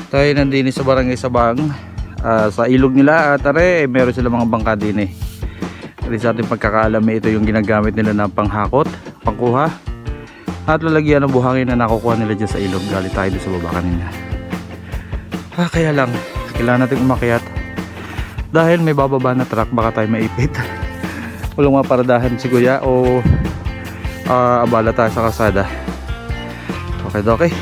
Tayo nandini sa barangay Sabang, sa ilog nila at meron sila mga bangka din eh. At sa ating pagkakaalam ito yung ginagamit nila na panghakot, pangkuha at lalagyan ng buhangin na nakukuha nila dyan sa ilog. Galing tayo doon sa baba kanina. Kaya lang kailangan natin umakyat dahil may bababa na truck, baka tayo maipit. Walang maparadahan si kuya o abala tayo sa kasada. Okay.